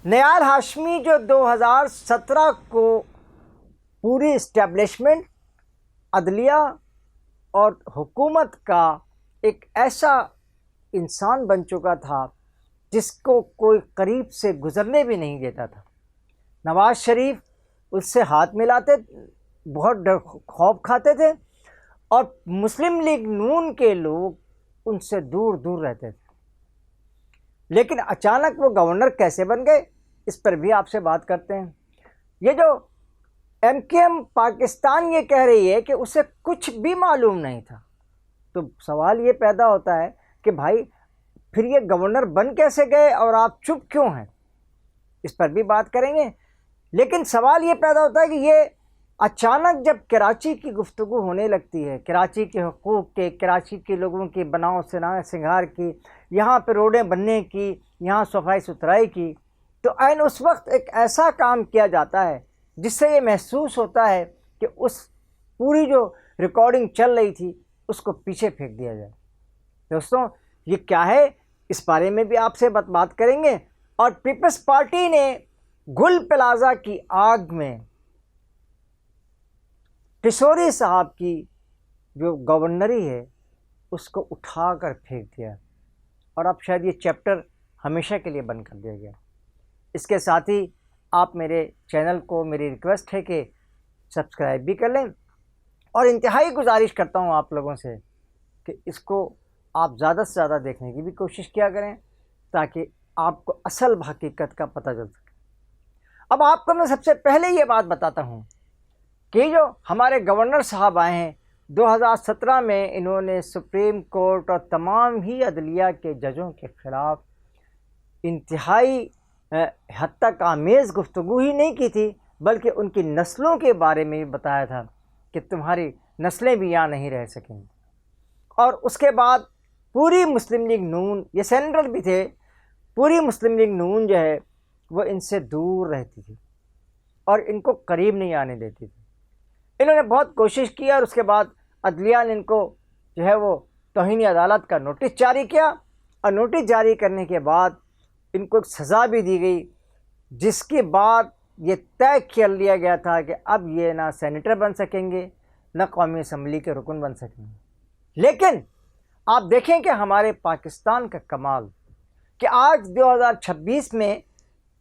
نہال ہاشمی جو 2017 کو پوری اسٹیبلشمنٹ، عدلیہ اور حکومت کا ایک ایسا انسان بن چکا تھا جس کو کوئی قریب سے گزرنے بھی نہیں دیتا تھا. نواز شریف اس سے ہاتھ ملاتے، بہت ڈر خوف کھاتے تھے، اور مسلم لیگ نون کے لوگ ان سے دور دور رہتے تھے. لیکن اچانک وہ گورنر کیسے بن گئے، اس پر بھی آپ سے بات کرتے ہیں. یہ جو ایم کیو ایم پاکستان یہ کہہ رہی ہے کہ اسے کچھ بھی معلوم نہیں تھا، تو سوال یہ پیدا ہوتا ہے کہ بھائی پھر یہ گورنر بن کیسے گئے اور آپ چپ کیوں ہیں؟ اس پر بھی بات کریں گے. لیکن سوال یہ پیدا ہوتا ہے کہ یہ اچانک جب کراچی کی گفتگو ہونے لگتی ہے، کراچی کے حقوق کے، کراچی کے لوگوں کی بناؤ سنگار کی، یہاں پہ روڈیں بننے کی، یہاں صفائی ستھرائی کی، تو عین اس وقت ایک ایسا کام کیا جاتا ہے جس سے یہ محسوس ہوتا ہے کہ اس پوری جو ریکارڈنگ چل رہی تھی اس کو پیچھے پھینک دیا جائے. دوستوں یہ کیا ہے، اس بارے میں بھی آپ سے بات کریں گے. اور پیپلز پارٹی نے گل پلازہ کی آگ میں ٹیسوری صاحب کی جو گورنری ہے اس کو اٹھا کر پھینک دیا، اور اب شاید یہ چیپٹر ہمیشہ کے لیے بند کر دیا گیا. اس کے ساتھ ہی آپ میرے چینل کو، میری ریکویسٹ ہے کہ سبسکرائب بھی کر لیں، اور انتہائی گزارش کرتا ہوں آپ لوگوں سے کہ اس کو آپ زیادہ سے زیادہ دیکھنے کی بھی کوشش کیا کریں تاکہ آپ کو اصل حقیقت کا پتہ چل سکے. اب آپ کو میں سب سے پہلے یہ بات بتاتا ہوں کہ جو ہمارے گورنر صاحب آئے ہیں 2017 میں، انہوں نے سپریم کورٹ اور تمام ہی عدلیہ کے ججوں کے خلاف انتہائی حد تک آمیز گفتگو ہی نہیں کی تھی، بلکہ ان کی نسلوں کے بارے میں بھی بتایا تھا کہ تمہاری نسلیں بھی یہاں نہیں رہ سکیں. اور اس کے بعد پوری مسلم لیگ نون، یہ سینٹرل بھی تھے، پوری مسلم لیگ نون جو ہے وہ ان سے دور رہتی تھی اور ان کو قریب نہیں آنے دیتی تھی. انہوں نے بہت کوشش کی اور اس کے بعد عدلیہ نے ان کو جو ہے وہ توہین عدالت کا نوٹس جاری کیا، اور نوٹس جاری کرنے کے بعد ان کو ایک سزا بھی دی گئی، جس کے بعد یہ طے کر لیا گیا تھا کہ اب یہ نہ سینیٹر بن سکیں گے نہ قومی اسمبلی کے رکن بن سکیں گے. لیکن آپ دیکھیں کہ ہمارے پاکستان کا کمال کہ آج 2026 میں،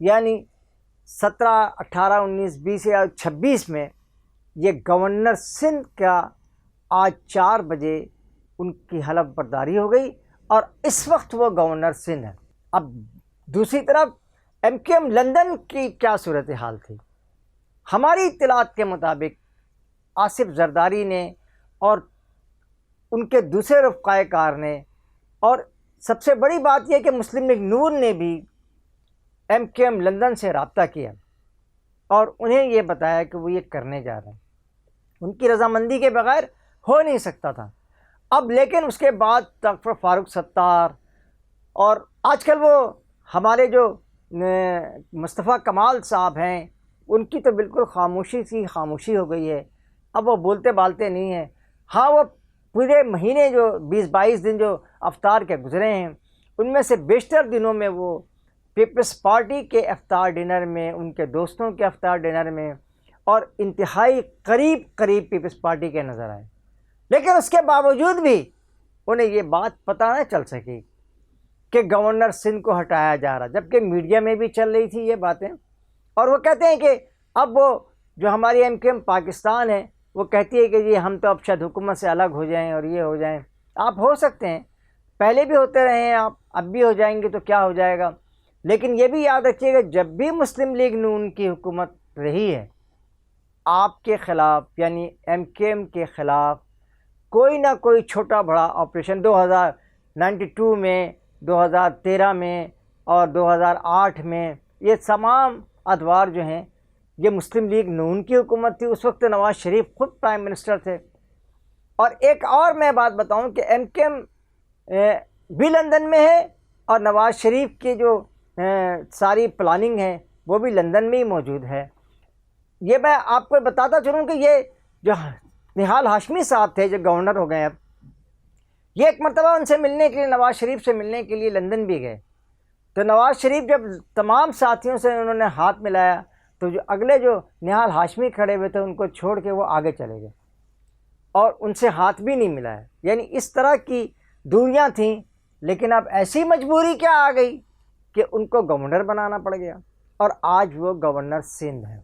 یعنی 17، 18، 19، 20 یا 26 میں یہ گورنر سندھ کا آج 4 بجے ان کی حلف برداری ہو گئی، اور اس وقت وہ گورنر سندھ ہے. اب دوسری طرف ایم کیو ایم لندن کی کیا صورتحال تھی؟ ہماری اطلاعات کے مطابق آصف زرداری نے اور ان کے دوسرے رفقائے کار نے، اور سب سے بڑی بات یہ کہ مسلم لیگ نون نے بھی ایم کیو ایم لندن سے رابطہ کیا اور انہیں یہ بتایا کہ وہ یہ کرنے جا رہے ہیں. ان کی رضامندی کے بغیر ہو نہیں سکتا تھا. اب لیکن اس کے بعد ڈاکٹر فاروق ستار، اور آج کل وہ ہمارے جو مصطفیٰ کمال صاحب ہیں، ان کی تو بالکل خاموشی ہو گئی ہے. اب وہ بولتے بالتے نہیں ہیں. ہاں، وہ پورے مہینے جو 20-22 دن جو افطار کے گزرے ہیں، ان میں سے بیشتر دنوں میں وہ پیپلز پارٹی کے افطار ڈنر میں، ان کے دوستوں کے افطار ڈنر میں، اور انتہائی قریب پیپلز پارٹی کے نظر آئے. لیکن اس کے باوجود بھی انہیں یہ بات پتہ نہ چل سکی کہ گورنر سندھ کو ہٹایا جا رہا، جبکہ میڈیا میں بھی چل رہی تھی یہ باتیں. اور وہ کہتے ہیں کہ اب وہ جو ہماری ایم کیو ایم پاکستان ہے وہ کہتی ہے کہ جی ہم تو اب شاید حکومت سے الگ ہو جائیں اور یہ ہو جائیں. آپ ہو سکتے ہیں، پہلے بھی ہوتے رہے ہیں، آپ اب بھی ہو جائیں گے تو کیا ہو جائے گا. لیکن یہ بھی یاد رکھیے گا جب بھی مسلم لیگ نون کی حکومت رہی ہے، آپ کے خلاف یعنی ایم کیو ایم کے خلاف کوئی نہ کوئی چھوٹا بڑا آپریشن 2092 میں، 2013 میں اور 2008 میں، یہ تمام ادوار جو ہیں یہ مسلم لیگ نون کی حکومت تھی. اس وقت نواز شریف خود پرائم منسٹر تھے. اور ایک اور میں بات بتاؤں کہ ایم کیو ایم بھی لندن میں ہے، اور نواز شریف کی جو ساری پلاننگ ہے وہ بھی لندن میں ہی موجود ہے. یہ میں آپ کو بتاتا چلوں کہ یہ جو نہال ہاشمی صاحب تھے جو گورنر ہو گئے، اب یہ ایک مرتبہ ان سے ملنے کے لیے، نواز شریف سے ملنے کے لیے لندن بھی گئے. تو نواز شریف جب تمام ساتھیوں سے انہوں نے ہاتھ ملایا تو جو اگلے جو نہال ہاشمی کھڑے ہوئے تھے ان کو چھوڑ کے وہ آگے چلے گئے اور ان سے ہاتھ بھی نہیں ملایا. یعنی اس طرح کی دوریاں تھیں. لیکن اب ایسی مجبوری کیا آ گئی کہ ان کو گورنر بنانا پڑ گیا اور آج وہ گورنر سندھ ہے.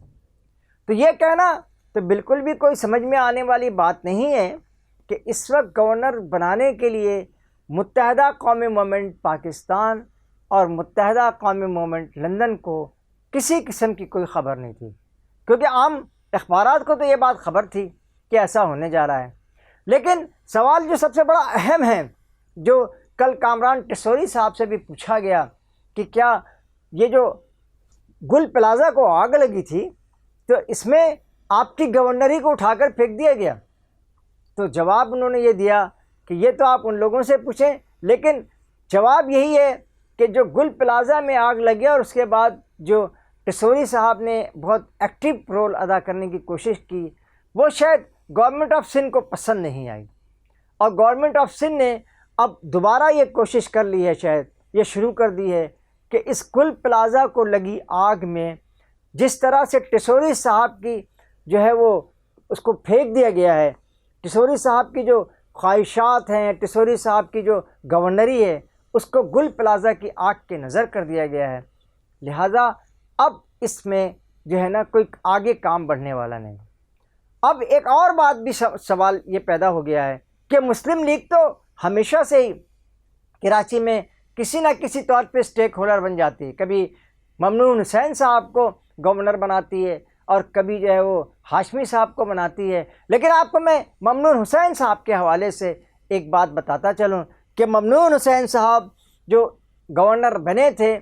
تو یہ کہنا تو بالکل بھی کوئی سمجھ میں آنے والی بات نہیں ہے کہ اس وقت گورنر بنانے کے لیے متحدہ قومی موومنٹ پاکستان اور متحدہ قومی موومنٹ لندن کو کسی قسم کی کوئی خبر نہیں تھی، کیونکہ عام اخبارات کو تو یہ بات خبر تھی کہ ایسا ہونے جا رہا ہے. لیکن سوال جو سب سے بڑا اہم ہے، جو کل کامران ٹیسوری صاحب سے بھی پوچھا گیا کہ کیا یہ جو گل پلازا کو آگ لگی تھی تو اس میں آپ کی گورنری کو اٹھا کر پھینک دیا گیا؟ تو جواب انہوں نے یہ دیا کہ یہ تو آپ ان لوگوں سے پوچھیں، لیکن جواب یہی ہے کہ جو گل پلازا میں آگ لگی اور اس کے بعد جو ٹیسوری صاحب نے بہت ایکٹیو رول ادا کرنے کی کوشش کی، وہ شاید گورنمنٹ آف سندھ کو پسند نہیں آئی، اور گورنمنٹ آف سندھ نے اب دوبارہ یہ کوشش کر لی ہے، شاید یہ شروع کر دی ہے کہ اس گل پلازا کو لگی آگ میں جس طرح سے ٹیسوری صاحب کی جو ہے وہ اس کو پھینک دیا گیا ہے، ٹیسوری صاحب کی جو خواہشات ہیں، ٹیسوری صاحب کی جو گورنری ہے، اس کو گل پلازا کی آگ کے نظر کر دیا گیا ہے. لہٰذا اب اس میں جو ہے نا کوئی آگے کام بڑھنے والا نہیں. اب ایک اور بات بھی سوال یہ پیدا ہو گیا ہے کہ مسلم لیگ تو ہمیشہ سے ہی کراچی میں کسی نہ کسی طور پہ اسٹیک ہولڈر بن جاتی ہے. کبھی ممنون حسین صاحب کو گورنر بناتی ہے اور کبھی جو ہے وہ ہاشمی صاحب کو بناتی ہے. لیکن آپ کو میں ممنون حسین صاحب کے حوالے سے ایک بات بتاتا چلوں کہ ممنون حسین صاحب جو گورنر بنے تھے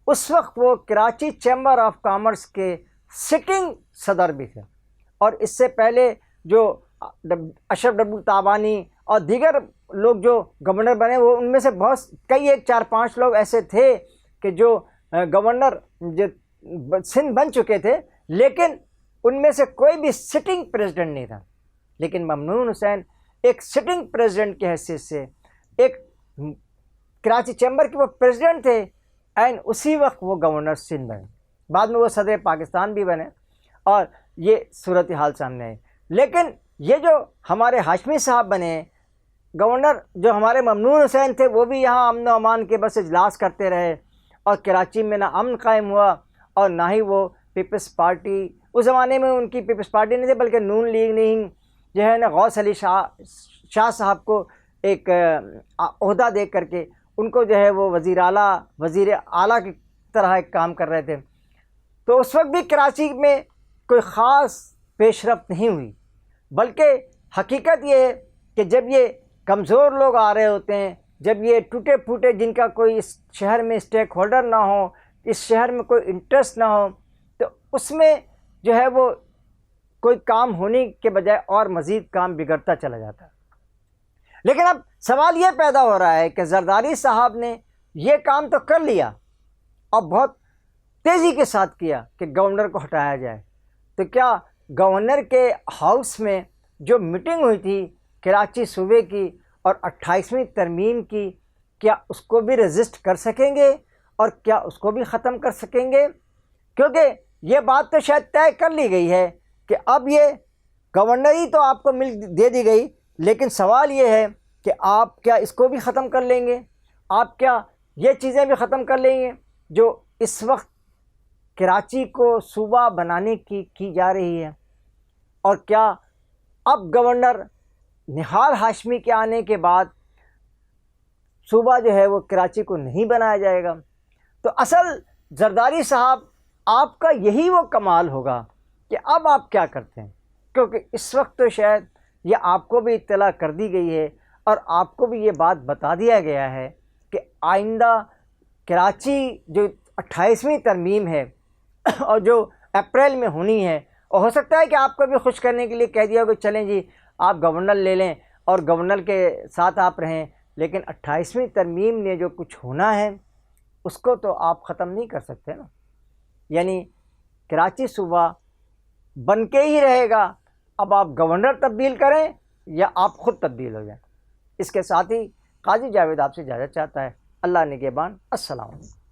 اس وقت وہ کراچی چیمبر آف کامرس کے سٹنگ صدر بھی تھے، اور اس سے پہلے جو اشرف ڈبو تابانی اور دیگر لوگ جو گورنر بنے وہ ان میں سے بہت کئی 4-5 لوگ ایسے تھے کہ جو گورنر جو سندھ بن چکے تھے، لیکن ان میں سے کوئی بھی سٹنگ پریزیڈنٹ نہیں تھا. لیکن ممنون حسین ایک سٹنگ پریزیڈنٹ کی حیثیت سے ایک کراچی چیمبر کے وہ پریزیڈنٹ تھے، اینڈ اسی وقت وہ گورنر سندھ بنے. بعد میں وہ صدر پاکستان بھی بنے اور یہ صورتحال سامنے آئی. لیکن یہ جو ہمارے ہاشمی صاحب بنے گورنر، جو ہمارے ممنون حسین تھے وہ بھی یہاں امن و امان کے بس اجلاس کرتے رہے اور کراچی میں نہ امن قائم ہوا اور نہ ہی وہ پیپلز پارٹی، اس زمانے میں ان کی پیپلز پارٹی نہیں تھی بلکہ نون لیگ نہیں جو ہے نا غوث علی شاہ صاحب کو ایک عہدہ دے کر کے ان کو جو ہے وہ وزیر اعلیٰ کی طرح ایک کام کر رہے تھے. تو اس وقت بھی کراچی میں کوئی خاص پیش رفت نہیں ہوئی، بلکہ حقیقت یہ ہے کہ جب یہ کمزور لوگ آ رہے ہوتے ہیں، جب یہ ٹوٹے پھوٹے جن کا کوئی اس شہر میں اسٹیک ہولڈر نہ ہو، اس شہر میں کوئی انٹرسٹ نہ ہو، تو اس میں جو ہے وہ کوئی کام ہونے کے بجائے اور مزید کام بگڑتا چلا جاتا ہے. لیکن اب سوال یہ پیدا ہو رہا ہے کہ زرداری صاحب نے یہ کام تو کر لیا اور بہت تیزی کے ساتھ کیا کہ گورنر کو ہٹایا جائے، تو کیا گورنر کے ہاؤس میں جو میٹنگ ہوئی تھی کراچی صوبے کی اور 28ویں ترمیم کی، کیا اس کو بھی رجسٹ کر سکیں گے اور کیا اس کو بھی ختم کر سکیں گے؟ کیونکہ یہ بات تو شاید طے کر لی گئی ہے کہ اب یہ گورنری تو آپ کو دے دی گئی، لیکن سوال یہ ہے کہ آپ کیا اس کو بھی ختم کر لیں گے؟ آپ کیا یہ چیزیں بھی ختم کر لیں گے جو اس وقت کراچی کو صوبہ بنانے کی جا رہی ہے؟ اور کیا اب گورنر نہال ہاشمی کے آنے کے بعد صوبہ جو ہے وہ کراچی کو نہیں بنایا جائے گا؟ تو اصل زرداری صاحب آپ کا یہی وہ کمال ہوگا کہ اب آپ کیا کرتے ہیں، کیونکہ اس وقت تو شاید یہ آپ کو بھی اطلاع کر دی گئی ہے اور آپ کو بھی یہ بات بتا دیا گیا ہے کہ آئندہ کراچی جو 28ویں ترمیم ہے اور جو اپریل میں ہونی ہے، اور ہو سکتا ہے کہ آپ کو بھی خوش کرنے کے لیے کہہ دیا کہ چلیں جی آپ گورنر لے لیں اور گورنر کے ساتھ آپ رہیں، لیکن 28ویں ترمیم نے جو کچھ ہونا ہے اس کو تو آپ ختم نہیں کر سکتے نا. یعنی کراچی صوبہ بن کے ہی رہے گا، اب آپ گورنر تبدیل کریں یا آپ خود تبدیل ہو جائیں. اس کے ساتھ ہی قاضی جاوید آپ سے اجازت چاہتا ہے. اللہ نگہبان. السلام علیکم.